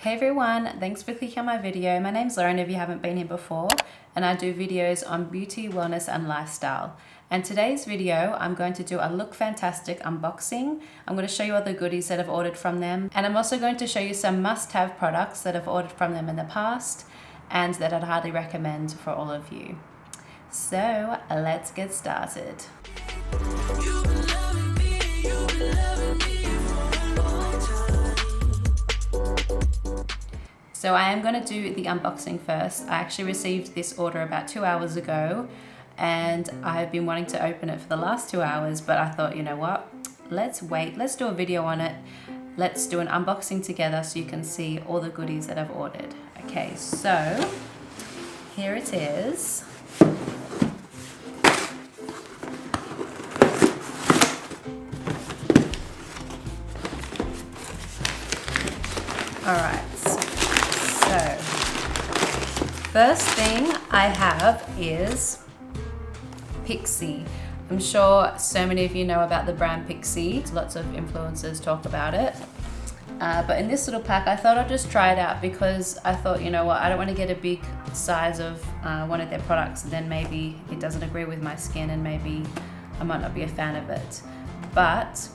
Hey everyone, thanks for clicking on my video. My name's Lauren if you haven't been here before, and I do videos on beauty, wellness and lifestyle. And today's video, I'm going to do a Look Fantastic unboxing. I'm going to show you all the goodies that I've ordered from them. And I'm also going to show you some must-have products that I've ordered from them in the past and that I'd highly recommend for all of you. So let's get started. So I am going to do the unboxing first. I actually received this order about 2 hours ago and I've been wanting to open it for the last 2 hours, but I thought, you know what, let's wait, let's do a video on it. Let's do an unboxing together so you can see all the goodies that I've ordered. Okay, so here it is. All right. So, first thing I have is PIXI. I'm sure so many of you know about the brand PIXI. Lots of influencers talk about it. But in this little pack, I thought I'd just try it out because I thought, you know what, I don't want to get a big size of one of their products and then maybe it doesn't agree with my skin and maybe I might not be a fan of it. But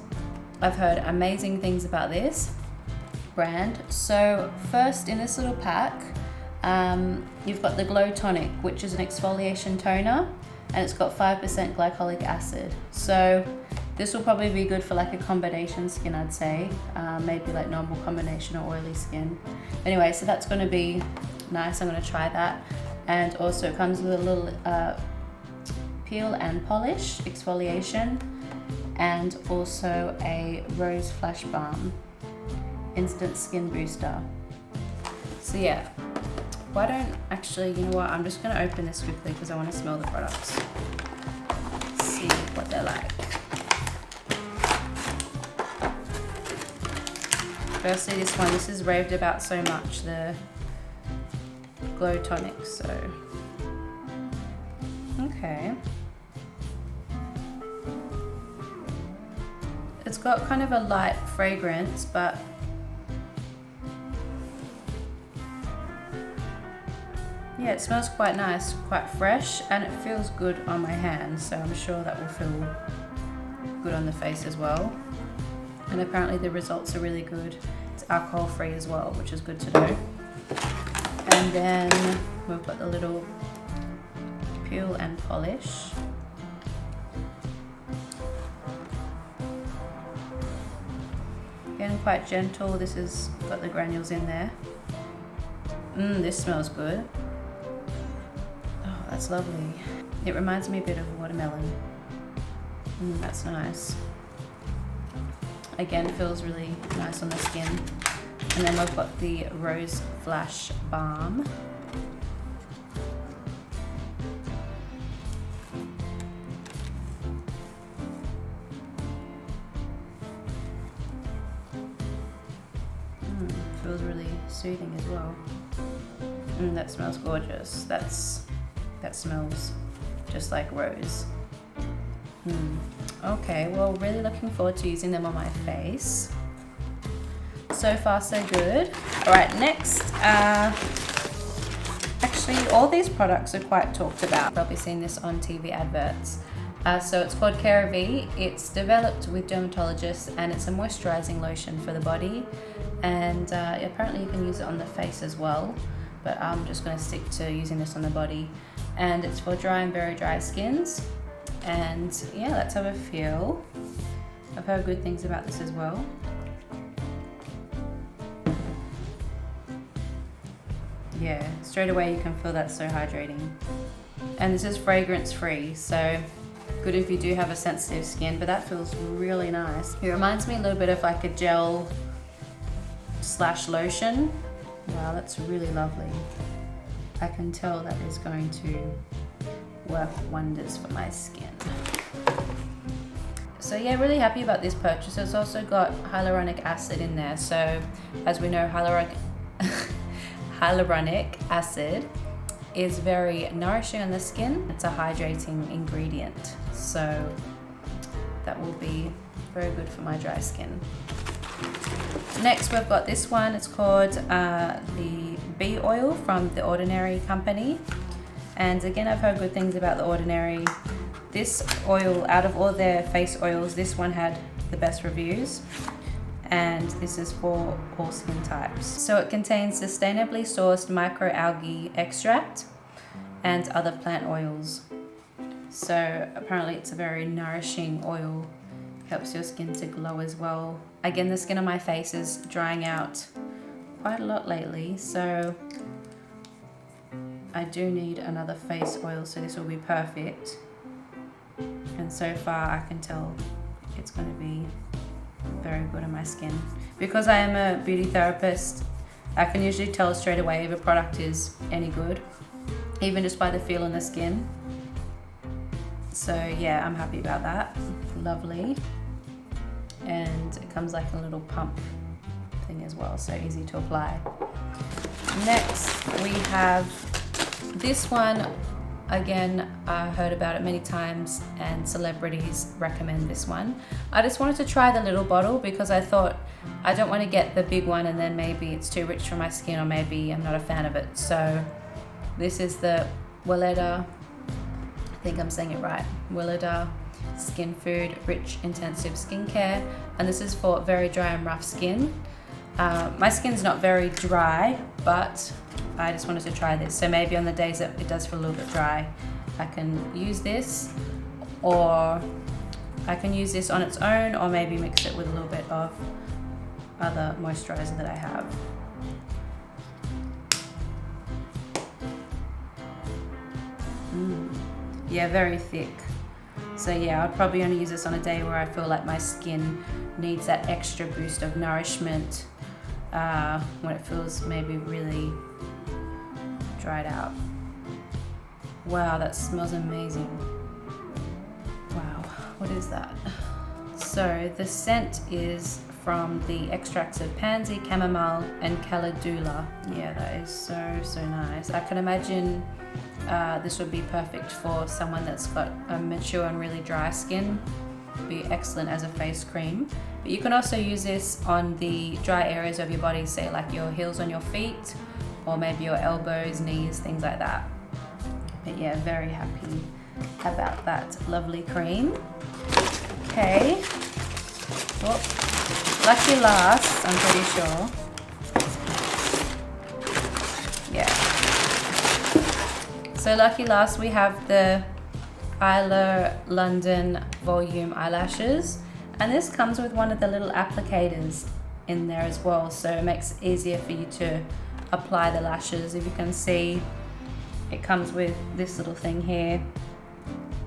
I've heard amazing things about this brand. So first in this little pack, you've got the Glow Tonic, which is an exfoliation toner, and it's got 5% glycolic acid. So this will probably be good for like a combination skin, I'd say, maybe like normal combination or oily skin. Anyway, so that's going to be nice. I'm going to try that. And also it comes with a little peel and polish exfoliation, and also a rose flash balm instant skin booster. So yeah, why don't actually, you know what, I'm just going to open this quickly because I want to smell the products, see what they're like. Firstly, this one, this is raved about so much, the Glow Tonic. So okay, it's got kind of a light fragrance, but yeah, it smells quite nice, quite fresh, and it feels good on my hands, so I'm sure that will feel good on the face as well. And apparently the results are really good. It's alcohol free as well, which is good to know. And then we've got the little peel and polish. Again, quite gentle. This has got the granules in there. This smells good. That's lovely. It reminds me a bit of watermelon. That's nice. Again, feels really nice on the skin. And then we've got the Rose Flash Balm. Feels really soothing as well. That smells gorgeous. That smells just like rose. Okay, well, really looking forward to using them on my face. So far, so good. All right, next, actually, all these products are quite talked about. You've probably seen this on TV adverts. So it's called CERAVE. It's developed with dermatologists, and it's a moisturizing lotion for the body. And apparently you can use it on the face as well, but I'm just going to stick to using this on the body. And it's for dry and very dry skins. And yeah, let's have a feel. I've heard good things about this as well. Yeah, straight away you can feel that's so hydrating. And this is fragrance free, so good if you do have a sensitive skin, but that feels really nice. It reminds me a little bit of like a gel slash lotion. Wow, that's really lovely. I can tell that is going to work wonders for my skin. So yeah, really happy about this purchase. It's also got hyaluronic acid in there. So as we know, hyaluronic acid is very nourishing on the skin. It's a hydrating ingredient. So that will be very good for my dry skin. Next we've got this one. It's called the Bee Oil from The Ordinary company. And again, I've heard good things about The Ordinary. This oil, out of all their face oils, this one had the best reviews. And this is for all skin types. So it contains sustainably sourced microalgae extract and other plant oils. So apparently it's a very nourishing oil, helps your skin to glow as well. Again, the skin on my face is drying out quite a lot lately, so I do need another face oil, so this will be perfect. And so far I can tell it's going to be very good on my skin. Because I am a beauty therapist, I can usually tell straight away if a product is any good, even just by the feel on the skin. So yeah, I'm happy about that. Lovely. And it comes like a little pump thing as well, so easy to apply. Next we have this one. Again, I heard about it many times and celebrities recommend this one. I just wanted to try the little bottle because I thought I don't want to get the big one and then maybe it's too rich for my skin, or maybe I'm not a fan of it. So this is the WELEDA, I think I'm saying it right, WELEDA Skin Food Rich Intensive Skincare, and this is for very dry and rough skin. My skin's not very dry, but I just wanted to try this. So maybe on the days that it does feel a little bit dry, I can use this, or I can use this on its own, or maybe mix it with a little bit of other moisturizer that I have. Yeah, very thick. So yeah, I'd probably only use this on a day where I feel like my skin needs that extra boost of nourishment, when it feels maybe really dried out. Wow, that smells amazing. Wow, what is that? So the scent is from the extracts of pansy, chamomile, and calendula. Yeah, that is so nice. I can imagine this would be perfect for someone that's got a mature and really dry skin. Be excellent as a face cream. But you can also use this on the dry areas of your body, say like your heels on your feet, or maybe your elbows, knees, things like that. But yeah, very happy about that lovely cream. Okay. Well, lucky last, I'm pretty sure. Yeah. So lucky last, we have the EYLURE London Volume Eyelashes. And this comes with one of the little applicators in there as well, so it makes it easier for you to apply the lashes. If you can see, it comes with this little thing here.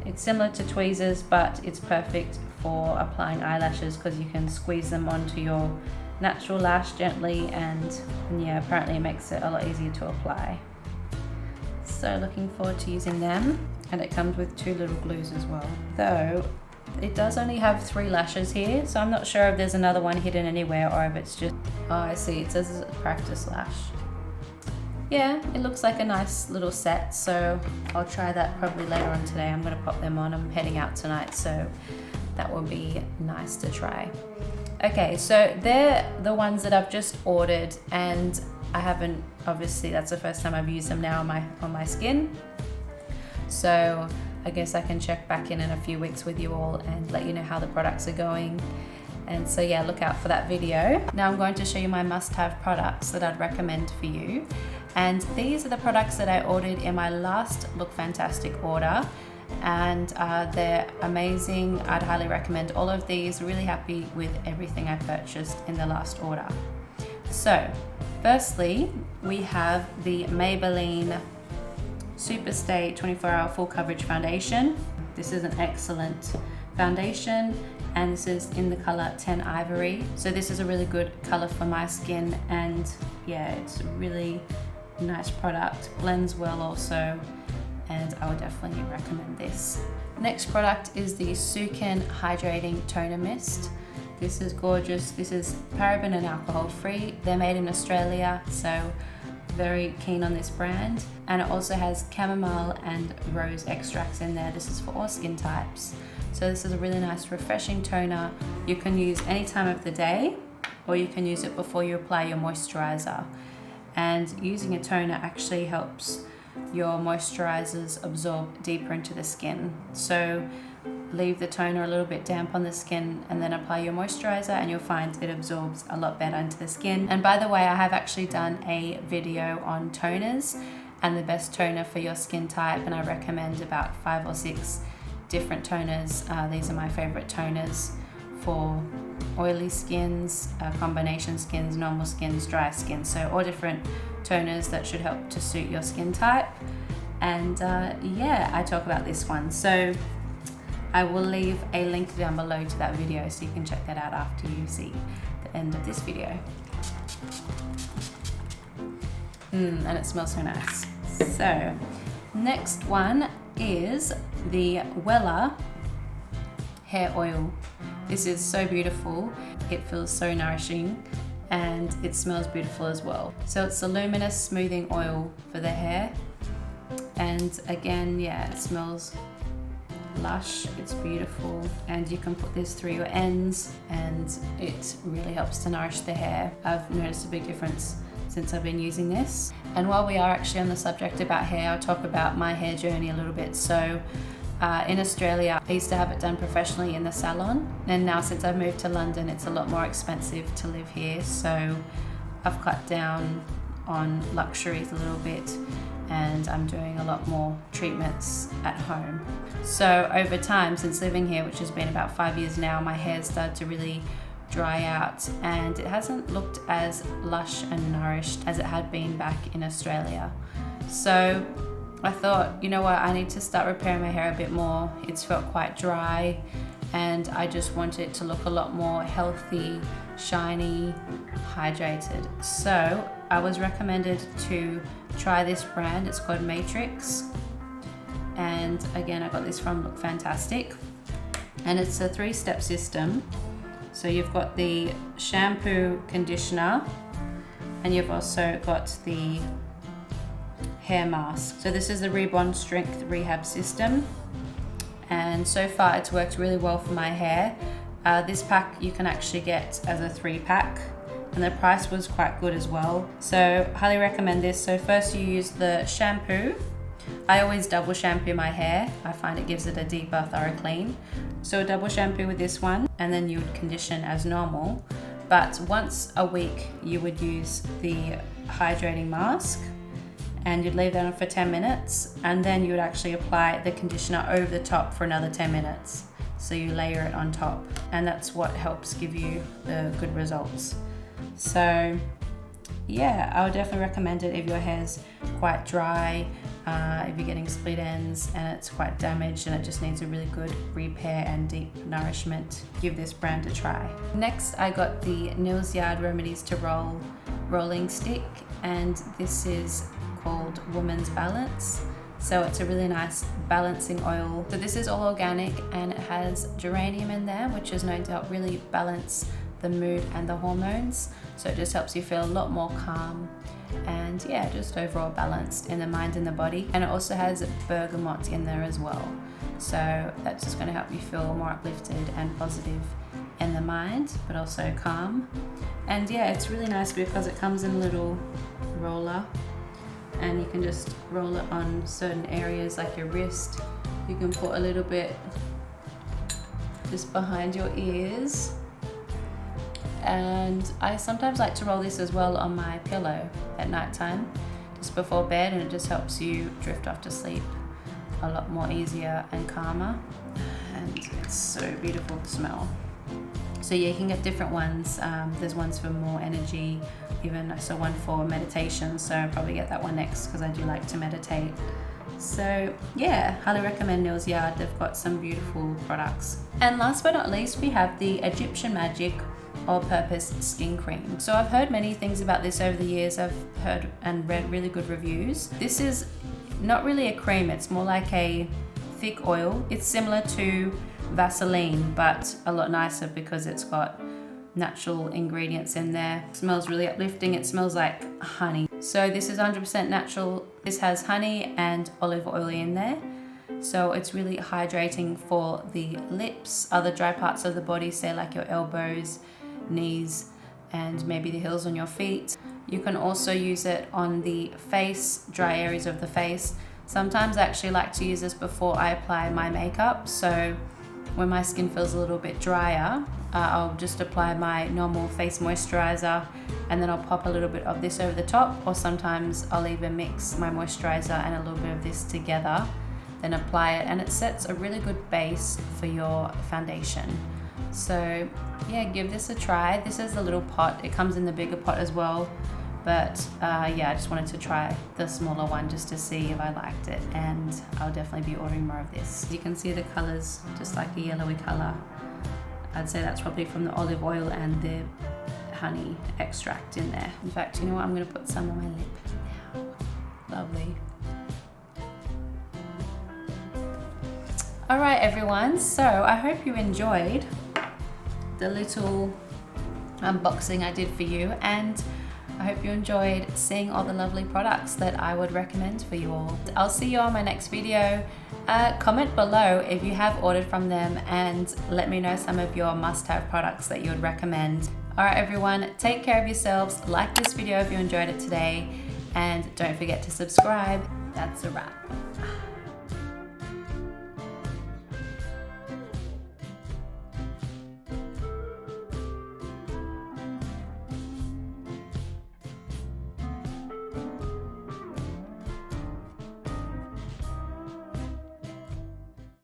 It's similar to tweezers, but it's perfect for applying eyelashes because you can squeeze them onto your natural lash gently, and yeah, apparently it makes it a lot easier to apply. So looking forward to using them. And it comes with 2 little glues as well. Though it does only have 3 lashes here, so I'm not sure if there's another one hidden anywhere or if it's just, oh, I see, it says it's a practice lash. Yeah, it looks like a nice little set, so I'll try that probably later on today. I'm gonna pop them on. I'm heading out tonight, so that will be nice to try. Okay, so they're the ones that I've just ordered, and I haven't, obviously that's the first time I've used them now on my skin. So I guess I can check back in a few weeks with you all and let you know how the products are going. And so yeah, look out for that video. Now I'm going to show you my must-have products that I'd recommend for you. And these are the products that I ordered in my last Look Fantastic order. And they're amazing. I'd highly recommend all of these. Really happy with everything I purchased in the last order. So firstly, we have the Maybelline SUPERSTAY 24-hour full coverage foundation. This is an excellent foundation, and this is in the color 10 Ivory. So this is a really good color for my skin, and yeah, it's a really nice product. Blends well also, and I would definitely recommend this. Next product is the SUKIN Hydrating Toner Mist. This is gorgeous. This is paraben and alcohol free. They're made in Australia, so very keen on this brand. And it also has chamomile and rose extracts in there. This is for all skin types. So this is a really nice refreshing toner you can use any time of the day or you can use it before you apply your moisturizer. And using a toner actually helps your moisturizers absorb deeper into the skin. So leave the toner a little bit damp on the skin and then apply your moisturizer, and you'll find it absorbs a lot better into the skin. And by the way, I have actually done a video on toners and the best toner for your skin type, and I recommend about 5 or 6 different toners. These are my favorite toners for oily skins, combination skins, normal skins, dry skin. So all different toners that should help to suit your skin type. And yeah, I talk about this one. So I will leave a link down below to that video so you can check that out after you see the end of this video. And it smells so nice. So next one is the WELLA hair oil. This is so beautiful. It feels so nourishing and it smells beautiful as well. So it's a luminous smoothing oil for the hair. And again, yeah, it smells lush, it's beautiful, and you can put this through your ends and it really helps to nourish the hair. I've noticed a big difference since I've been using this. And while we are actually on the subject about hair, I'll talk about my hair journey a little bit. So in Australia, I used to have it done professionally in the salon, and now since I've moved to London, it's a lot more expensive to live here, so I've cut down on luxuries a little bit, and I'm doing a lot more treatments at home. So over time, since living here, which has been about 5 years now, my hair started to really dry out and it hasn't looked as lush and nourished as it had been back in Australia. So I thought, you know what, I need to start repairing my hair a bit more. It's felt quite dry and I just want it to look a lot more healthy, shiny, hydrated. So I was recommended to try this brand. It's called Matrix. And again, I got this from Look Fantastic. And it's a 3-step system. So you've got the shampoo, conditioner, and you've also got the hair mask. So this is the Rebond Strength Rehab System. And so far it's worked really well for my hair. This pack you can actually get as a 3-pack. And the price was quite good as well. So highly recommend this. So first you use the shampoo. I always double shampoo my hair. I find it gives it a deeper, thorough clean. So a double shampoo with this one, and then you would condition as normal. But once a week you would use the hydrating mask and you'd leave that on for 10 minutes, and then you would actually apply the conditioner over the top for another 10 minutes. So you layer it on top, and that's what helps give you the good results. So yeah, I would definitely recommend it if your hair's quite dry, if you're getting split ends and it's quite damaged and it just needs a really good repair and deep nourishment. Give this brand a try. Next, I got the NEAL'S Yard Remedies to Roll rolling stick, and this is called Woman's Balance. So it's a really nice balancing oil. So this is all organic and it has geranium in there, which is known to help really balance the mood and the hormones. So it just helps you feel a lot more calm and yeah, just overall balanced in the mind and the body. And it also has bergamot in there as well. So that's just going to help you feel more uplifted and positive in the mind, but also calm. And yeah, it's really nice because it comes in a little roller and you can just roll it on certain areas like your wrist. You can put a little bit just behind your ears. And I sometimes like to roll this as well on my pillow at night time, just before bed, and it just helps you drift off to sleep a lot more easier and calmer. And it's so beautiful to smell. So yeah, you can get different ones. There's ones for more energy, even I saw one for meditation, so I'll probably get that one next because I do like to meditate. So yeah, highly recommend NEAL'S Yard. They've got some beautiful products. And last but not least, we have the Egyptian Magic all-purpose skin cream. So I've heard many things about this over the years. I've heard and read really good reviews. This is not really a cream, it's more like a thick oil. It's similar to Vaseline, but a lot nicer because it's got natural ingredients in there. It smells really uplifting. It smells like honey. So this is 100% natural. This has honey and olive oil in there. So it's really hydrating for the lips, other dry parts of the body, say like your elbows, knees, and maybe the heels on your feet. You can also use it on the face, dry areas of the face. Sometimes I actually like to use this before I apply my makeup. So when my skin feels a little bit drier, I'll just apply my normal face moisturizer and then I'll pop a little bit of this over the top, or sometimes I'll even mix my moisturizer and a little bit of this together, then apply it, and it sets a really good base for your foundation. So yeah, give this a try. This is a little pot. It comes in the bigger pot as well. But yeah, I just wanted to try the smaller one just to see if I liked it, and I'll definitely be ordering more of this. You can see the colors, just like a yellowy color. I'd say that's probably from the olive oil and the honey extract in there. In fact, you know what? I'm gonna put some on my lip now. Lovely. All right, everyone. So I hope you enjoyed the little unboxing I did for you, and I hope you enjoyed seeing all the lovely products that I would recommend for you all. I'll see you on my next video. Comment below if you have ordered from them and let me know some of your must-have products that you would recommend. All right, everyone, take care of yourselves. Like this video if you enjoyed it today, and don't forget to subscribe. That's a wrap.